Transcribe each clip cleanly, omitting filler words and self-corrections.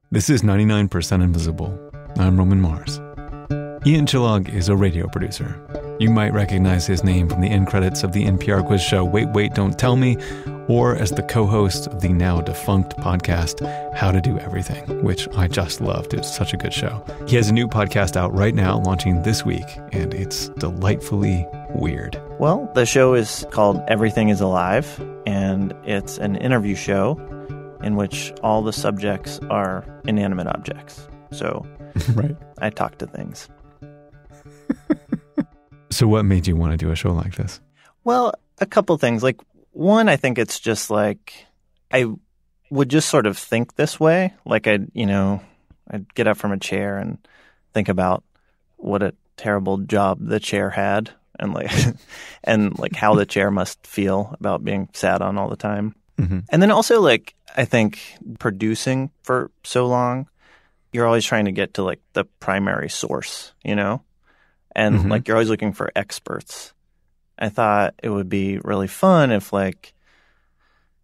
This is 99% Invisible. I'm Roman Mars. Ian Chillag is a radio producer. You might recognize his name from the end credits of the NPR quiz show Wait, Wait, Don't Tell Me, or as the co-host of the now defunct podcast How to Do Everything, which I just loved. It's such a good show. He has a new podcast out right now, launching this week, and it's delightfully weird. Well, the show is called Everything is Alive, and it's an interview show in which all the subjects are inanimate objects. So right. I talk to things. So what made you want to do a show like this? Well, a couple things. Like, one, I think it's just like I would just sort of think this way. Like I'd get up from a chair and think about what a terrible job the chair had and like how the chair must feel about being sat on all the time. Mm-hmm. And then also, like, I think producing for so long, you're always trying to get to like the primary source, and Mm-hmm. like you're always looking for experts. I thought it would be really fun if, like,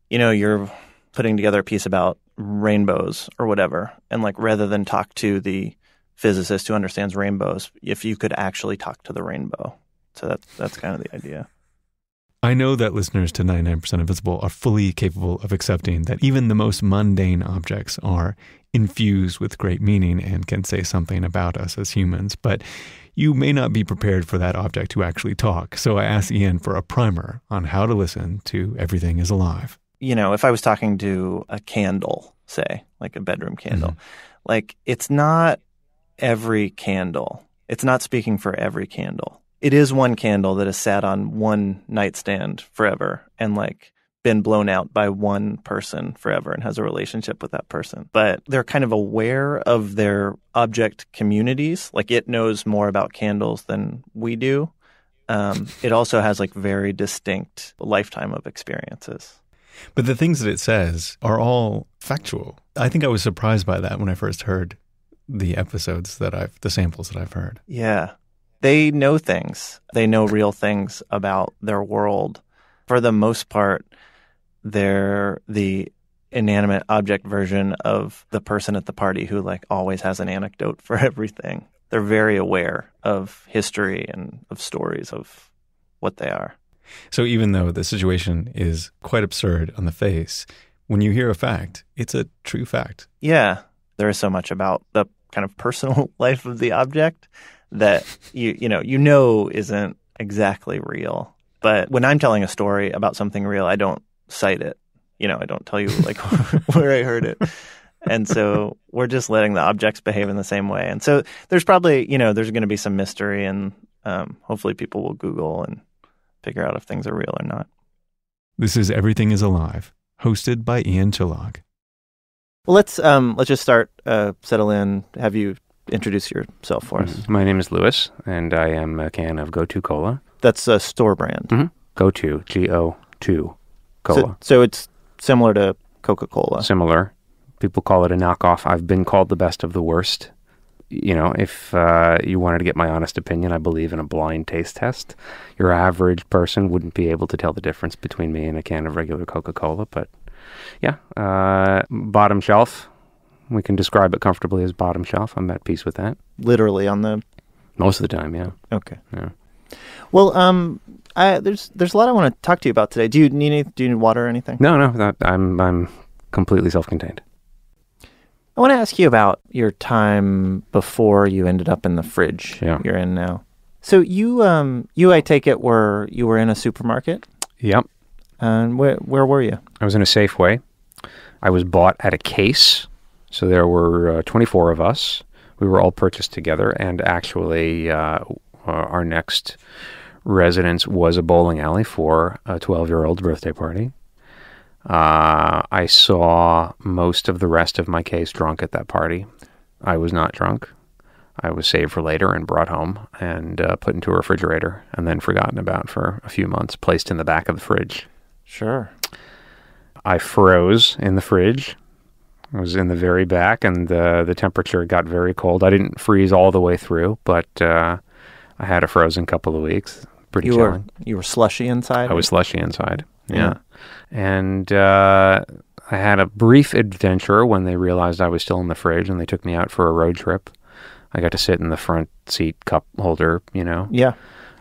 you're putting together a piece about rainbows or whatever, and like rather than talk to the physicist who understands rainbows, if you could actually talk to the rainbow. So that's kind of the idea. I know that listeners to 99% Invisible are fully capable of accepting that even the most mundane objects are infused with great meaning and can say something about us as humans, but you may not be prepared for that object to actually talk. So I asked Ian for a primer on how to listen to Everything is Alive. If I was talking to a candle, say, like a bedroom candle, like it's not every candle. It's not speaking for every candle. It is one candle that has sat on one nightstand forever and like been blown out by one person forever and has a relationship with that person. But they're kind of aware of their object communities. Like it knows more about candles than we do. It also has like very distinct lifetime of experiences. But the things that it says are all factual. I think I was surprised by that when I first heard the the samples that I've heard. Yeah. They know things. They know real things about their world. For the most part, they're the inanimate object version of the person at the party who like always has an anecdote for everything. They're very aware of history and of stories of what they are. So even though the situation is quite absurd on the face, when you hear a fact, it's a true fact. Yeah. There is so much about the kind of personal life of the object that you know isn't exactly real. But when I'm telling a story about something real, I don't cite it. I don't tell you like where I heard it. And so we're just letting the objects behave in the same way. And so there's probably, there's going to be some mystery, and hopefully people will Google and figure out if things are real or not. This is Everything is Alive, hosted by Ian Chillag. Well, let's just start, settle in, have you introduce yourself for us. My name is Louis, and I am a can of Go-To Cola. That's a store brand. Mm-hmm. Go-To, G-O-2 Cola. So it's similar to Coca-Cola. Similar. People call it a knockoff. I've been called the best of the worst. If you wanted to get my honest opinion, I believe in a blind taste test. Your average person wouldn't be able to tell the difference between me and a can of regular Coca-Cola, but yeah, bottom shelf. We can describe it comfortably as bottom shelf. I'm at peace with that. Literally on the... Most of the time, yeah. Okay. Yeah. Well, there's a lot I want to talk to you about today. Do you need water or anything? No, I'm completely self-contained. I want to ask you about your time before you ended up in the fridge you're in now. So you I take it, you were in a supermarket? Yep. And where were you? I was in a Safeway. I was bought at a case. So there were 24 of us. We were all purchased together, and actually our next residence was a bowling alley for a 12-year-old's birthday party. I saw most of the rest of my case drunk at that party. I was not drunk. I was saved for later and brought home and put into a refrigerator and then forgotten about for a few months, placed in the back of the fridge. Sure. I froze in the fridge. I was in the very back, and the temperature got very cold. I didn't freeze all the way through, but I had a frozen couple of weeks. Pretty chilling. You were slushy inside? I was slushy inside, yeah. And I had a brief adventure when they realized I was still in the fridge and they took me out for a road trip. I got to sit in the front seat cup holder, Yeah.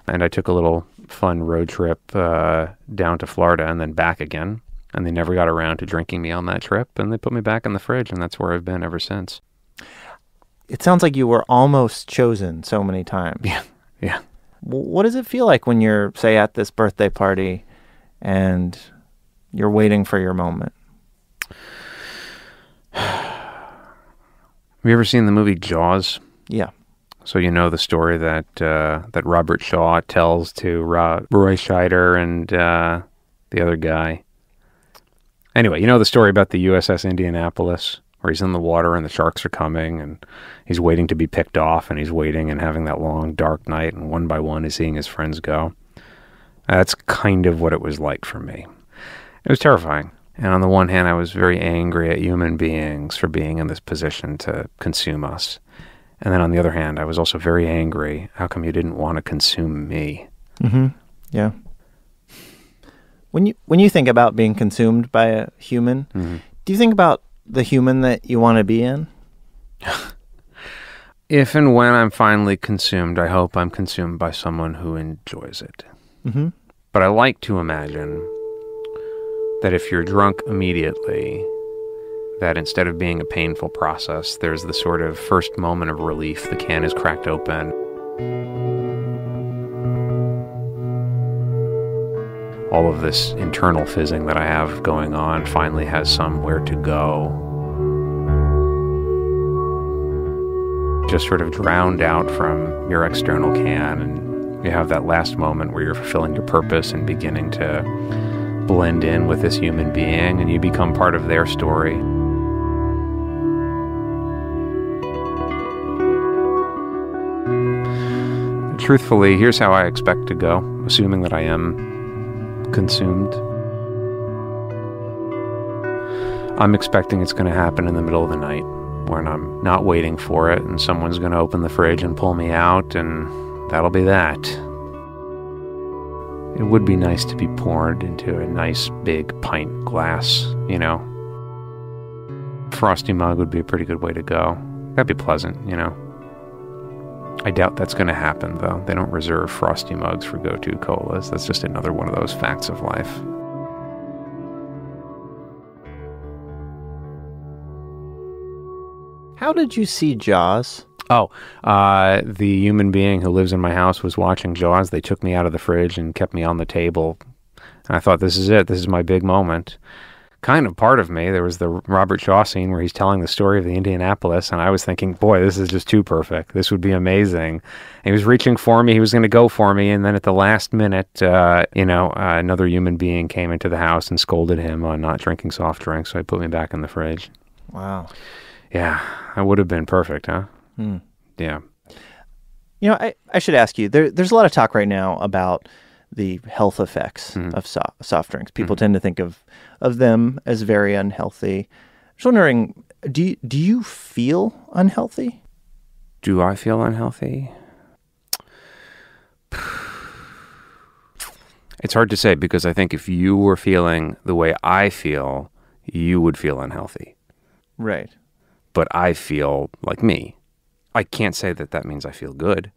and I took a little fun road trip down to Florida and then back again. And they never got around to drinking me on that trip, and they put me back in the fridge, and that's where I've been ever since. It sounds like you were almost chosen so many times. Yeah. What does it feel like when you're, say, at this birthday party and you're waiting for your moment? Have you ever seen the movie Jaws? Yeah. So you know the story that that Robert Shaw tells to Roy Scheider and the other guy. Anyway, you know the story about the USS Indianapolis, where he's in the water and the sharks are coming and he's waiting to be picked off, and he's waiting and having that long dark night, and one by one he's seeing his friends go. That's kind of what it was like for me. It was terrifying. And on the one hand, I was very angry at human beings for being in this position to consume us. And then on the other hand, I was also very angry. How come you didn't want to consume me? Mm-hmm. Yeah. When you think about being consumed by a human, do you think about the human that you want to be in? If and when I'm finally consumed, I hope I'm consumed by someone who enjoys it. Mm-hmm. But I like to imagine that if you're drunk immediately, that instead of being a painful process, there's the sort of first moment of relief. The can is cracked open. All of this internal fizzing that I have going on finally has somewhere to go. Just sort of drowned out from your external can, and you have that last moment where you're fulfilling your purpose and beginning to blend in with this human being, and you become part of their story. Truthfully, here's how I expect to go, assuming that I am consumed. I'm expecting it's going to happen in the middle of the night when I'm not waiting for it, and someone's going to open the fridge and pull me out, and that'll be that. It would be nice to be poured into a nice big pint glass, Frosty mug would be a pretty good way to go. That'd be pleasant, I doubt that's going to happen, though. They don't reserve Frosty mugs for go-to colas. That's just another one of those facts of life. How did you see Jaws? The human being who lives in my house was watching Jaws. They took me out of the fridge and kept me on the table. And I thought, this is it. This is my big moment. Kind of part of me, there was the Robert Shaw scene where he's telling the story of the Indianapolis, and I was thinking, boy, this is just too perfect. This would be amazing. And he was reaching for me. He was going to go for me. And then at the last minute, another human being came into the house and scolded him on not drinking soft drinks. So he put me back in the fridge. Wow. Yeah, that would have been perfect, huh? Yeah. I should ask you, there's a lot of talk right now about the health effects of soft drinks. People tend to think of them as very unhealthy. I was wondering, do you feel unhealthy? Do I feel unhealthy? It's hard to say, because I think if you were feeling the way I feel, you would feel unhealthy. Right. But I feel like me. I can't say that means I feel good.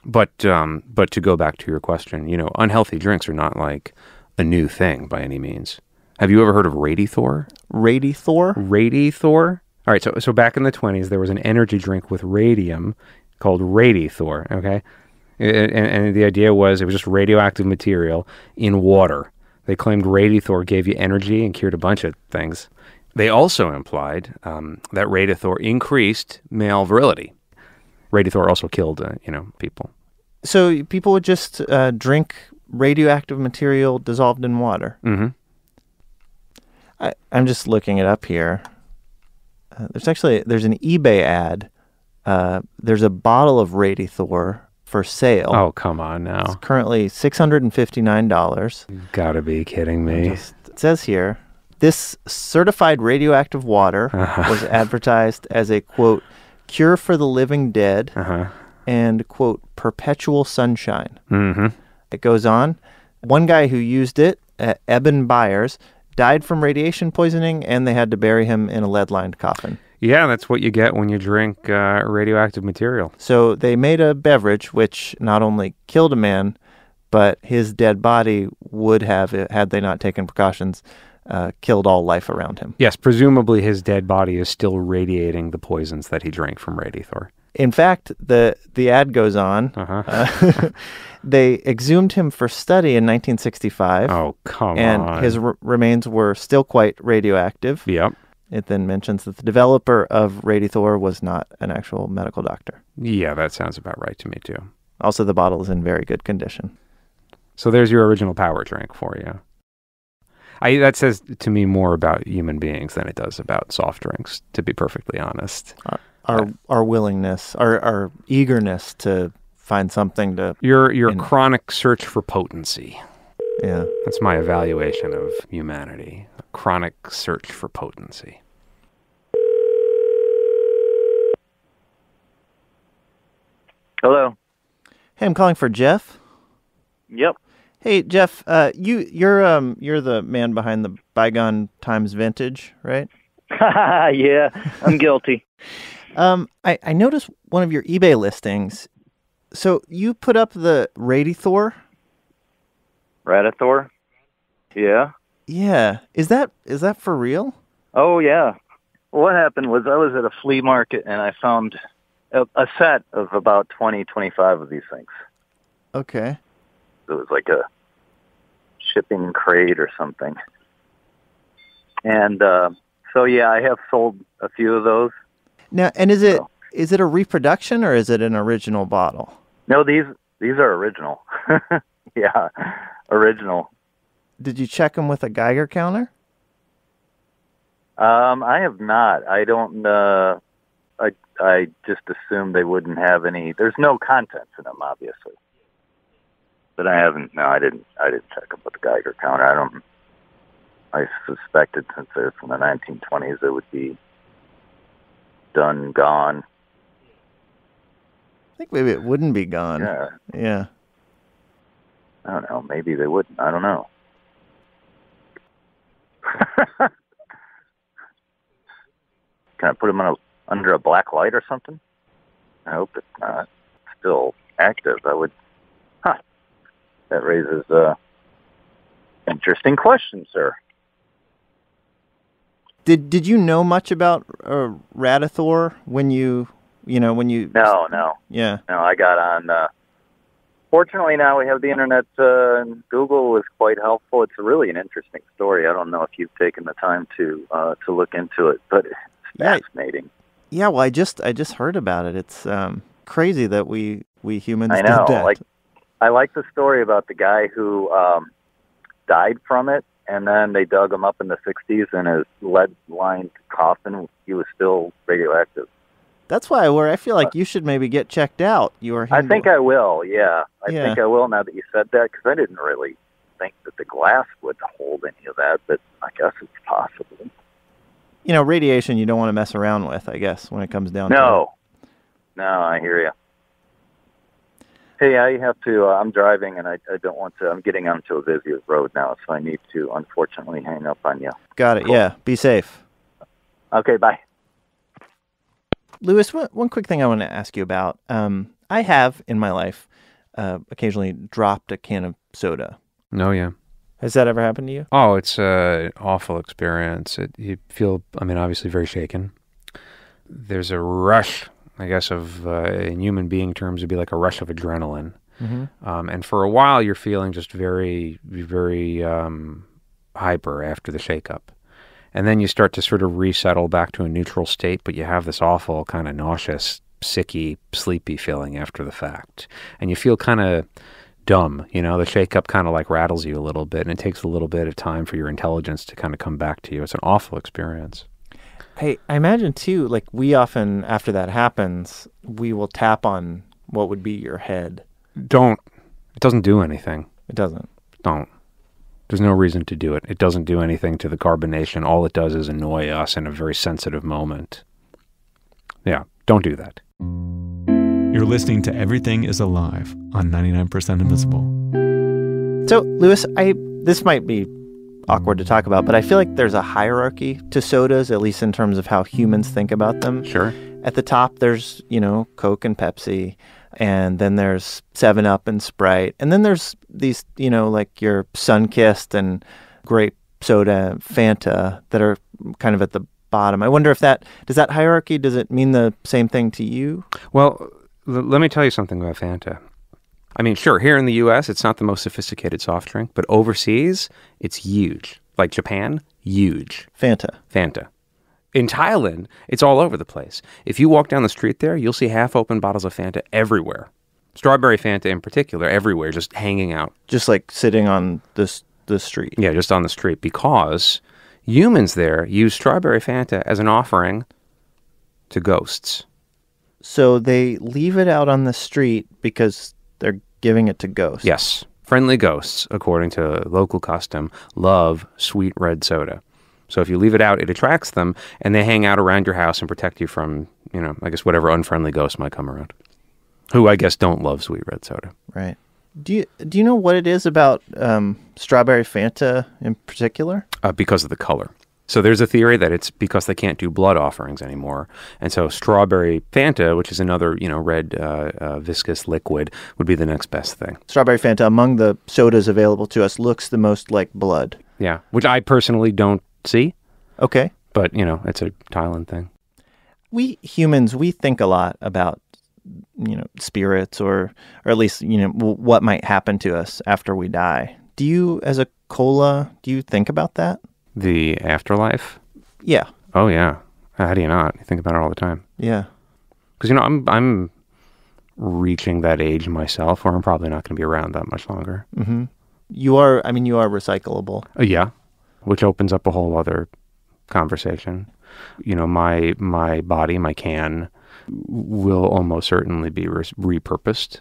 But to go back to your question, unhealthy drinks are not like a new thing by any means. Have you ever heard of Radithor? Radithor? All right, so back in the 1920s, there was an energy drink with radium called Radithor, okay? And the idea was it was just radioactive material in water. They claimed Radithor gave you energy and cured a bunch of things. They also implied that Radithor increased male virility. Radithor also killed, people. So people would just drink radioactive material dissolved in water? Mm-hmm. I'm just looking it up here. There's an eBay ad. There's a bottle of Radithor for sale. Oh, come on now. It's currently $659. You gotta be kidding me. It says here, this certified radioactive water was advertised as a, quote, cure for the living dead, and, quote, perpetual sunshine. Mm-hmm. It goes on. One guy who used it, Eben Byers, died from radiation poisoning, and they had to bury him in a lead-lined coffin. Yeah, that's what you get when you drink radioactive material. So they made a beverage which not only killed a man, but his dead body would have, had they not taken precautions, killed all life around him. Yes, presumably his dead body is still radiating the poisons that he drank from Radithor. In fact, the ad goes on. They exhumed him for study in 1965. Oh, come on. And his remains were still quite radioactive. Yep. It then mentions that the developer of Radithor was not an actual medical doctor. Yeah, that sounds about right to me, too. Also, the bottle is in very good condition. So there's your original power drink for you. That says to me more about human beings than it does about soft drinks, to be perfectly honest. Our willingness, our eagerness to find something to... Your chronic search for potency. Yeah. That's my evaluation of humanity. A chronic search for potency. Hello. Hey, I'm calling for Jeff. Yep. Hey, Jeff, you're the man behind the Bygone Times Vintage, right? Yeah, I'm guilty. I noticed one of your eBay listings. So you put up the Radithor? Radithor? Yeah. Yeah. Is that for real? Oh, yeah. What happened was I was at a flea market and I found a set of about 20, 25 of these things. Okay. It was like a shipping crate or something. And so, yeah, I have sold a few of those. Now, and is it a reproduction or is it an original bottle? No, these are original. Yeah, original. Did you check them with a Geiger counter? I have not. I don't. I just assumed they wouldn't have any. There's no contents in them, obviously. But I haven't. No, I didn't check them with the Geiger counter. I suspected since they're from the 1920s, it would be gone. I think maybe it wouldn't be gone. Yeah. Yeah. I don't know. Maybe they wouldn't. I don't know. Can I put them under a black light or something? I hope it's not still active. I would. Huh. That raises interesting question, sir. Did you know much about Radithor when you? No. Yeah. No, I got on. Fortunately, now we have the internet, and Google was quite helpful. It's really an interesting story. I don't know if you've taken the time to look into it, but it's fascinating. Yeah, well, I just heard about it. It's crazy that we humans I know. did that. I like the story about the guy who died from it, and then they dug him up in the 60s in his lead-lined coffin. He was still radioactive. That's why I feel like you should maybe get checked out. I think I will, yeah. I think I will now that you said that, because I didn't really think that the glass would hold any of that, but I guess it's possible. Radiation you don't want to mess around with, I guess, when it comes down to it. No, I hear you. Hey, I have to, I'm driving, and I don't want to, I'm getting onto a busy road now, so I need to, unfortunately, hang up on you. Got it, cool. Yeah. Be safe. Okay, bye. Louis, one quick thing I want to ask you about. I have, in my life, occasionally dropped a can of soda. Oh, yeah. Has that ever happened to you? Oh, it's an awful experience. You feel, obviously very shaken. There's a rush, I guess, in human being terms, it'd be like a rush of adrenaline. Mm-hmm. And for a while, you're feeling just very, very hyper after the shakeup. And then you start to sort of resettle back to a neutral state, but you have this awful kind of nauseous, sicky, sleepy feeling after the fact. And you feel kind of dumb, the shakeup kind of like rattles you a little bit, and it takes a little bit of time for your intelligence to kind of come back to you. It's an awful experience. Hey, I imagine too, like we often, after that happens, we will tap on what would be your head. Don't. It doesn't do anything. It doesn't. Don't. There's no reason to do it. It doesn't do anything to the carbonation. All it does is annoy us in a very sensitive moment. Yeah, don't do that. You're listening to Everything is Alive on 99% Invisible. So, Louis, this might be awkward to talk about, but I feel like there's a hierarchy to sodas, at least in terms of how humans think about them. Sure. At the top, there's, Coke and Pepsi, and then there's 7-Up and Sprite, and then there's these, like your Sunkist and grape soda, Fanta, that are kind of at the bottom. I wonder if does that hierarchy, does it mean the same thing to you? Well, let me tell you something about Fanta. I mean, sure, here in the U.S., it's not the most sophisticated soft drink, but overseas, it's huge. Like Japan, huge. Fanta. In Thailand, it's all over the place. If you walk down the street there, you'll see half-open bottles of Fanta everywhere. Strawberry Fanta in particular, everywhere, just hanging out. Just like sitting on the street. Yeah, just on the street, because humans there use strawberry Fanta as an offering to ghosts. So they leave it out on the street because they're giving it to ghosts. Yes. Friendly ghosts, according to local custom, love sweet red soda. So if you leave it out, it attracts them, and they hang out around your house and protect you from, I guess whatever unfriendly ghost might come around, who I guess don't love sweet red soda. Right. Do you know what it is about strawberry Fanta in particular? Because of the color. So there's a theory that it's because they can't do blood offerings anymore. And so strawberry Fanta, which is another, red viscous liquid, would be the next best thing. Strawberry Fanta, among the sodas available to us, looks the most like blood. Yeah, which I personally don't see. Okay. But, it's a Thailand thing. We humans, we think a lot about, spirits or at least, what might happen to us after we die. Do you, as a cola, do you think about that? The afterlife? Yeah. Oh, yeah. How do you not? You think about it all the time. Yeah. Because, I'm reaching that age myself where I'm probably not going to be around that much longer. Mm-hmm. You are recyclable. Yeah. Which opens up a whole other conversation. My body, my can, will almost certainly be repurposed.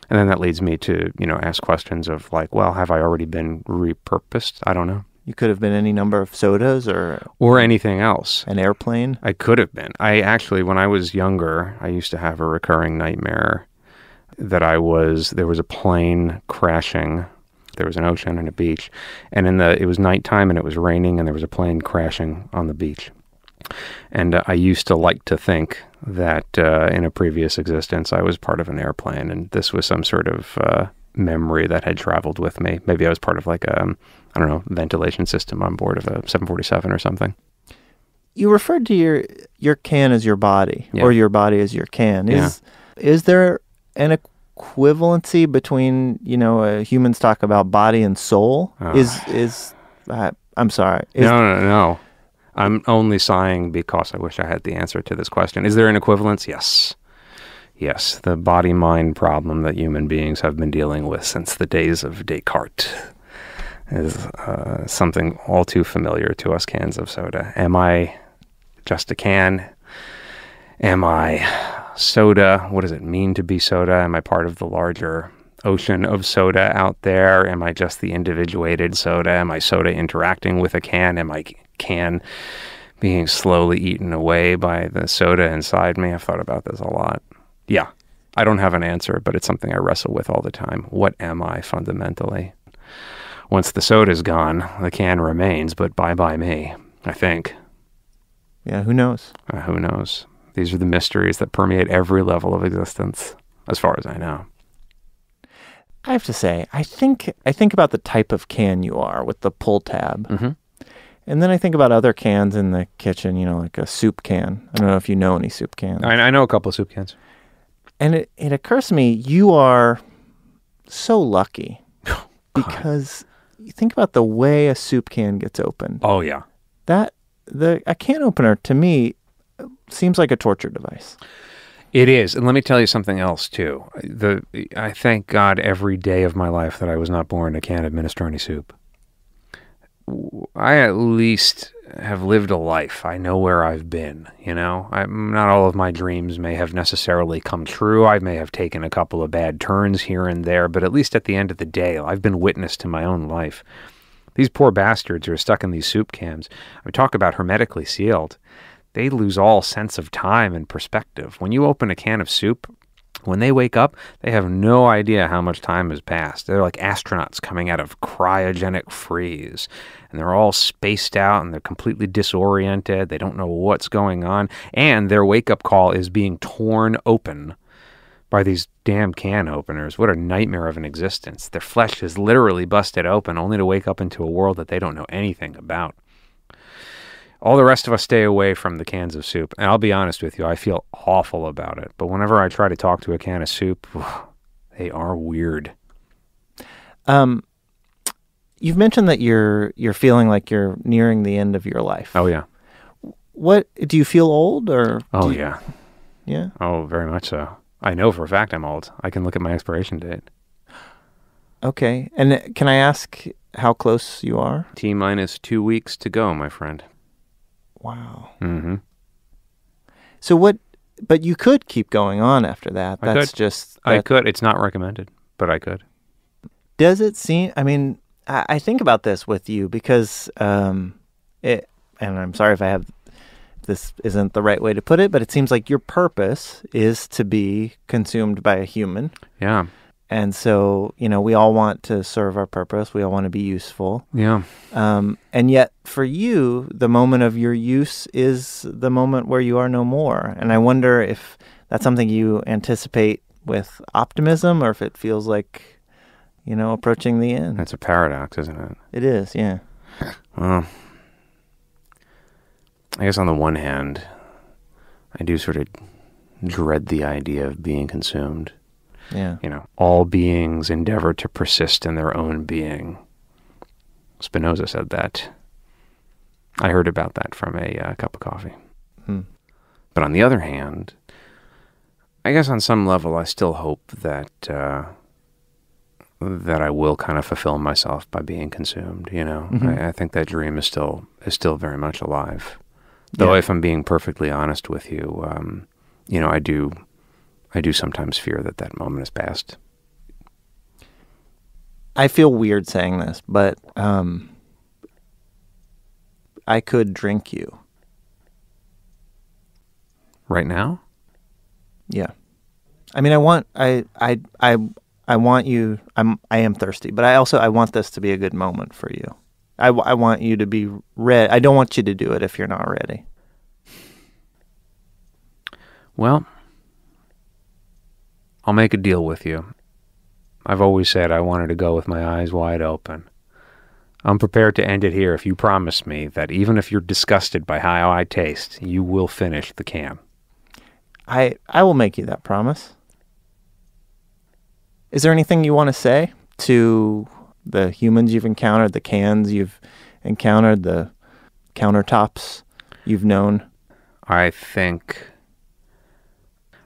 And then that leads me to, ask questions of like, well, have I already been repurposed? I don't know. You could have been any number of sodas or anything else. An airplane? I could have been. I actually, when I was younger, I used to have a recurring nightmare that there was a plane crashing. There was an ocean and a beach. And it was nighttime and it was raining and there was a plane crashing on the beach. And I used to like to think that in a previous existence I was part of an airplane and this was some sort of memory that had traveled with me. Maybe I was part of like a, ventilation system on board of a 747 or something. You referred to your can as your body, or your body as your can. Is there an equivalency between, humans talk about body and soul? I'm sorry. No. I'm only sighing because I wish I had the answer to this question. Is there an equivalence? Yes. Yes, the body-mind problem that human beings have been dealing with since the days of Descartes is something all too familiar to us cans of soda. Am I just a can? Am I soda? What does it mean to be soda? Am I part of the larger ocean of soda out there? Am I just the individuated soda? Am I soda interacting with a can? Am I can being slowly eaten away by the soda inside me? I've thought about this a lot. Yeah, I don't have an answer, but it's something I wrestle with all the time. What am I fundamentally? Once the soda's gone, the can remains, but bye-bye me, I think. Yeah, who knows? Who knows? These are the mysteries that permeate every level of existence, as far as I know. I have to say, I think about the type of can you are with the pull tab. Mm-hmm. And then I think about other cans in the kitchen, like a soup can. I don't know if you know any soup cans. I know a couple of soup cans. And it occurs to me, you are so lucky because you think about the way a soup can gets opened. Oh, yeah. A can opener, to me, seems like a torture device. It is. And let me tell you something else, too. I thank God every day of my life that I was not born a can of minestrone soup. I at least have lived a life. I know where I've been, not all of my dreams may have necessarily come true. I may have taken a couple of bad turns here and there, but at least at the end of the day, I've been witness to my own life. These poor bastards who are stuck in these soup cans, we talk about hermetically sealed. They lose all sense of time and perspective. When you open a can of soup, When they wake up, they have no idea how much time has passed. They're like astronauts coming out of cryogenic freeze. And they're all spaced out and they're completely disoriented. They don't know what's going on. And their wake-up call is being torn open by these damn can openers. What a nightmare of an existence. Their flesh is literally busted open only to wake up into a world that they don't know anything about. All the rest of us stay away from the cans of soup. And I'll be honest with you, I feel awful about it. But whenever I try to talk to a can of soup, they are weird. You've mentioned that you're feeling like you're nearing the end of your life. Oh, yeah. What, do you feel old or? Oh, yeah. Yeah? Oh, very much so. I know for a fact I'm old. I can look at my expiration date. Okay. And can I ask how close you are? T-minus 2 weeks to go, my friend. Wow. Mm-hmm. So what, but you could keep going on after that. I That's could. just. I could. It's not recommended, but I could. Does it seem, I mean, I think about this with you because and I'm sorry if this isn't the right way to put it, but it seems like your purpose is to be consumed by a human. Yeah. And so, we all want to serve our purpose. We all want to be useful. Yeah. And yet for you, the moment of your use is the moment where you are no more. And I wonder if that's something you anticipate with optimism or if it feels like, approaching the end. That's a paradox, isn't it? It is, yeah. Well, I guess on the one hand, I do sort of dread the idea of being consumed. Yeah. All beings endeavor to persist in their own being. Spinoza said that. I heard about that from a cup of coffee. But on the other hand, I guess on some level I still hope that that I will kind of fulfill myself by being consumed. I think that dream is still very much alive. Though if I'm being perfectly honest with you, I do sometimes fear that moment has passed. I feel weird saying this, but I could drink you. Right now? Yeah. I mean, I want you. I am thirsty, but I want this to be a good moment for you. I want you to be ready. I don't want you to do it if you're not ready. Well, I'll make a deal with you. I've always said I wanted to go with my eyes wide open. I'm prepared to end it here if you promise me that even if you're disgusted by how I taste, you will finish the can. I will make you that promise. Is there anything you want to say to the humans you've encountered, the cans you've encountered, the countertops you've known? I think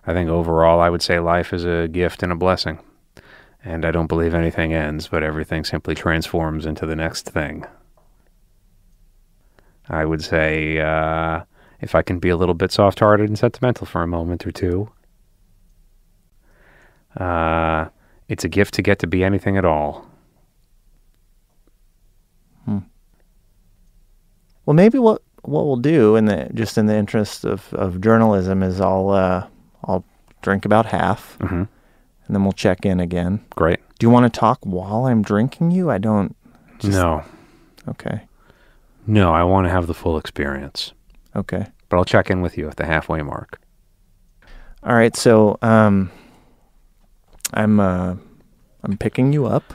overall I would say life is a gift and a blessing. And I don't believe anything ends, but everything simply transforms into the next thing. I would say if I can be a little bit soft-hearted and sentimental for a moment or two, it's a gift to get to be anything at all. Well, maybe what we'll do in the interest of journalism is I'll drink about half, and then we'll check in again. Great. Do you want to talk while I'm drinking you? No. Okay. No, I want to have the full experience. Okay. But I'll check in with you at the halfway mark. All right. So I'm picking you up.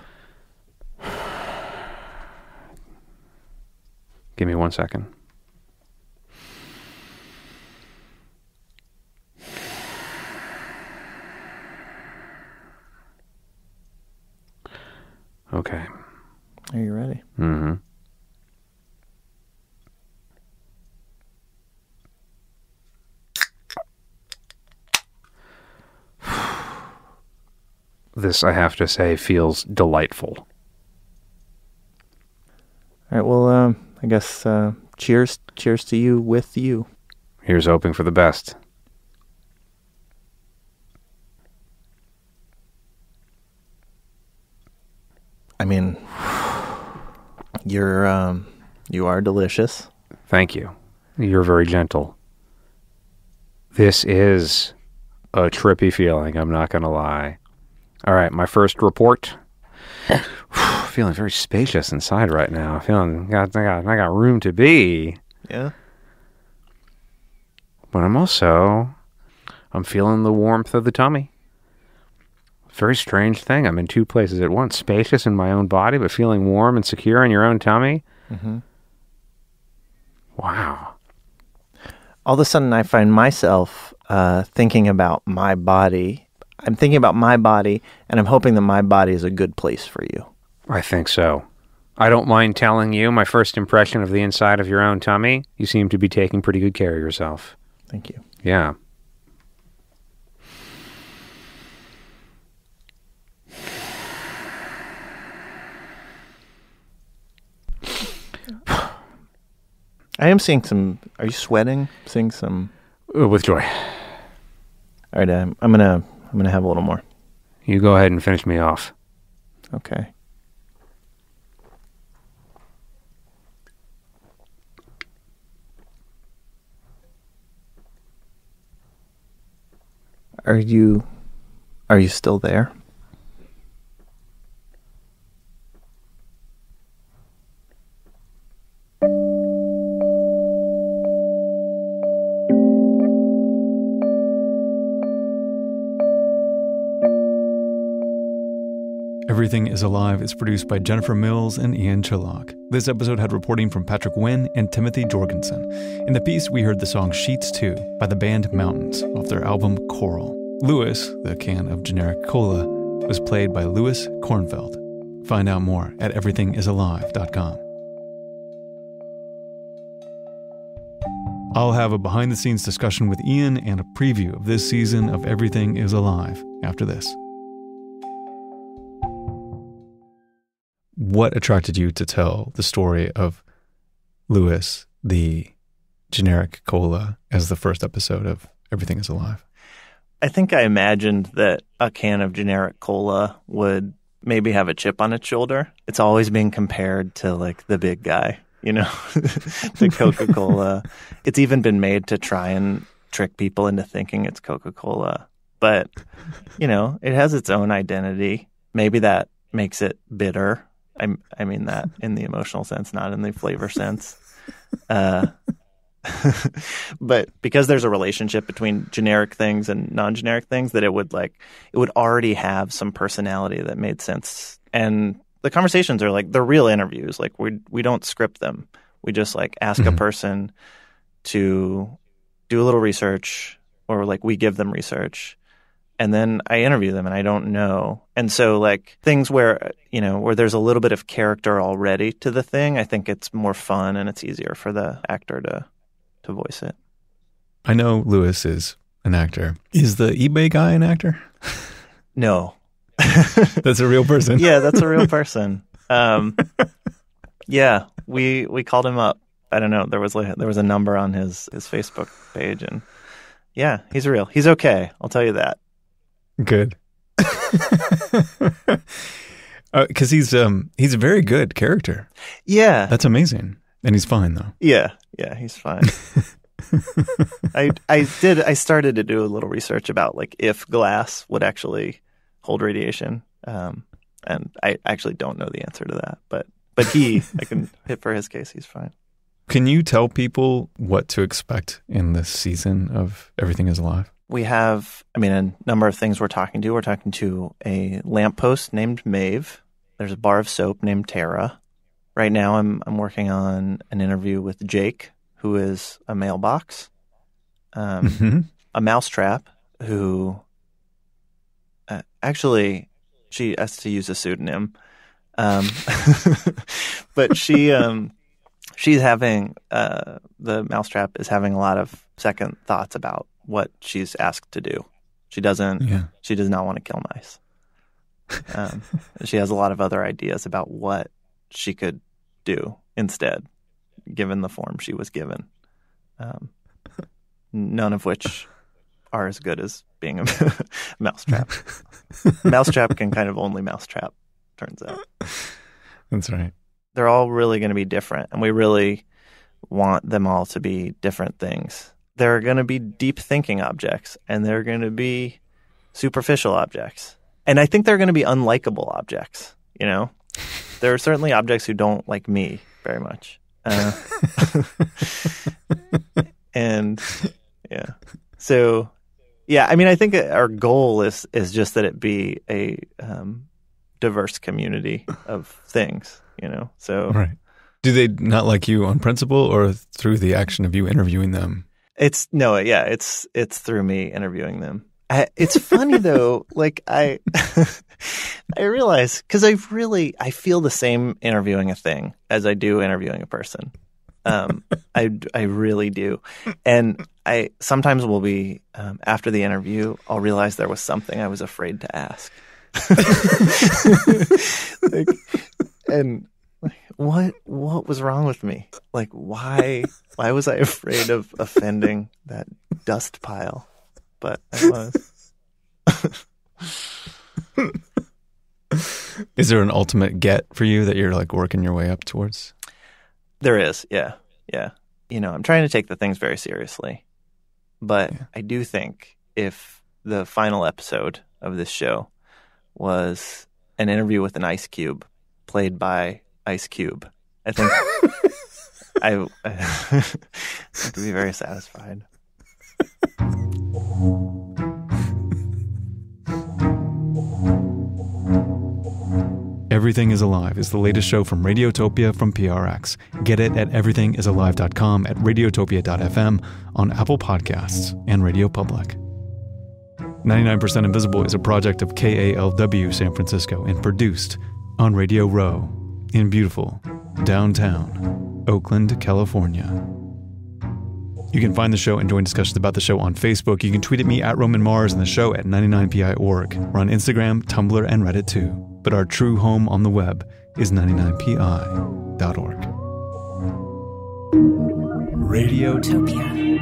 Give me 1 second. Okay. Are you ready? Mm-hmm. This, I have to say, feels delightful. All right. Well, I guess cheers to you with you. Here's hoping for the best. I mean, you are delicious. Thank you. You're very gentle. This is a trippy feeling, I'm not going to lie. All right, my first report. Feeling very spacious inside right now. Feeling I got room to be. Yeah. But I'm feeling the warmth of the tummy. Very strange thing. I'm in two places at once. Spacious in my own body, but feeling warm and secure in your own tummy. Mm-hmm. Wow. All of a sudden, I find myself thinking about my body. I'm thinking about my body, and I'm hoping that my body is a good place for you. I think so. I don't mind telling you my first impression of the inside of your own tummy. You seem to be taking pretty good care of yourself. Thank you. Yeah. I am seeing some. Are you sweating? Seeing some. With joy. All right, I'm gonna have a little more. You go ahead and finish me off. Okay. Are you still there? Everything is Alive is produced by Jennifer Mills and Ian Chillock. This episode had reporting from Patrick Wynn and Timothy Jorgensen. In the piece, we heard the song Sheets 2 by the band Mountains off their album Coral. Lewis, the can of generic cola, was played by Louis Kornfeld. Find out more at everythingisalive.com. I'll have a behind-the-scenes discussion with Ian and a preview of this season of Everything is Alive after this. What attracted you to tell the story of Louis, the generic cola, as the first episode of Everything is Alive? I think I imagined that a can of generic cola would maybe have a chip on its shoulder. It's always being compared to like the big guy, you know, to Coca-Cola. It's even been made to try and trick people into thinking it's Coca-Cola. But, you know, it has its own identity. Maybe that makes it bitter. I mean that in the emotional sense, not in the flavor sense. But because there's a relationship between generic things and non-generic things, that it would already have some personality that made sense. And the conversations are like, they're real interviews. Like we don't script them. We just like ask a person to do a little research, or like we give them research. And then I interview them and I don't know. And so like things where, you know, where there's a little bit of character already to the thing, I think it's more fun and it's easier for the actor to voice it. I know Louis is an actor. Is the eBay guy an actor? No. That's a real person. Yeah, that's a real person. Yeah, we called him up. I don't know. There was a number on his Facebook page, and yeah, he's real. He's okay. I'll tell you that. Good. Because he's a very good character. Yeah. That's amazing. And he's fine, though. Yeah, he's fine. I started to do a little research about like if glass would actually hold radiation. And I actually don't know the answer to that, but I can hit for his case, he's fine. Can you tell people what to expect in this season of Everything is Alive? We have, a number of things we're talking to. We're talking to a lamppost named Maeve. There's a bar of soap named Tara. Right now I'm working on an interview with Jake, who is a mailbox. A mousetrap who actually she has to use a pseudonym. But she's having the mousetrap is having a lot of second thoughts about what she's asked to do. She does not want to kill mice. She has a lot of other ideas about what she could do instead, given the form she was given. None of which are as good as being a mousetrap. Mousetrap can kind of only mousetrap, turns out. That's right. They're all really going to be different, and we really want them all to be different things. there are going to be deep thinking objects, and there are going to be superficial objects. And I think there are going to be unlikable objects, you know? There are certainly objects who don't like me very much. And yeah. So, yeah, I mean, I think our goal is just that it be a diverse community of things, you know? So, right. Do they not like you on principle or through the action of you interviewing them? It's through me interviewing them. It's funny though, like I realize, because I feel the same interviewing a thing as I do interviewing a person. I really do. And I sometimes will be, after the interview, I'll realize there was something I was afraid to ask. What was wrong with me? Like, why was I afraid of offending that dust pile? But I was. Is there an ultimate get for you that you're like working your way up towards? There is, yeah. You know, I'm trying to take the things very seriously. But I do think if the final episode of this show was an interview with an ice cube played by Ice Cube, I think I'd be very satisfied. Everything is Alive is the latest show from Radiotopia from PRX. Get it at everythingisalive.com, at radiotopia.fm, on Apple Podcasts, and Radio Public. 99% Invisible is a project of KALW San Francisco and produced on Radio Row in beautiful downtown Oakland, California. You can find the show and join discussions about the show on Facebook. You can tweet at me at Roman Mars and the show at 99pi.org. We're on Instagram, Tumblr, and Reddit too. But our true home on the web is 99pi.org. Radiotopia.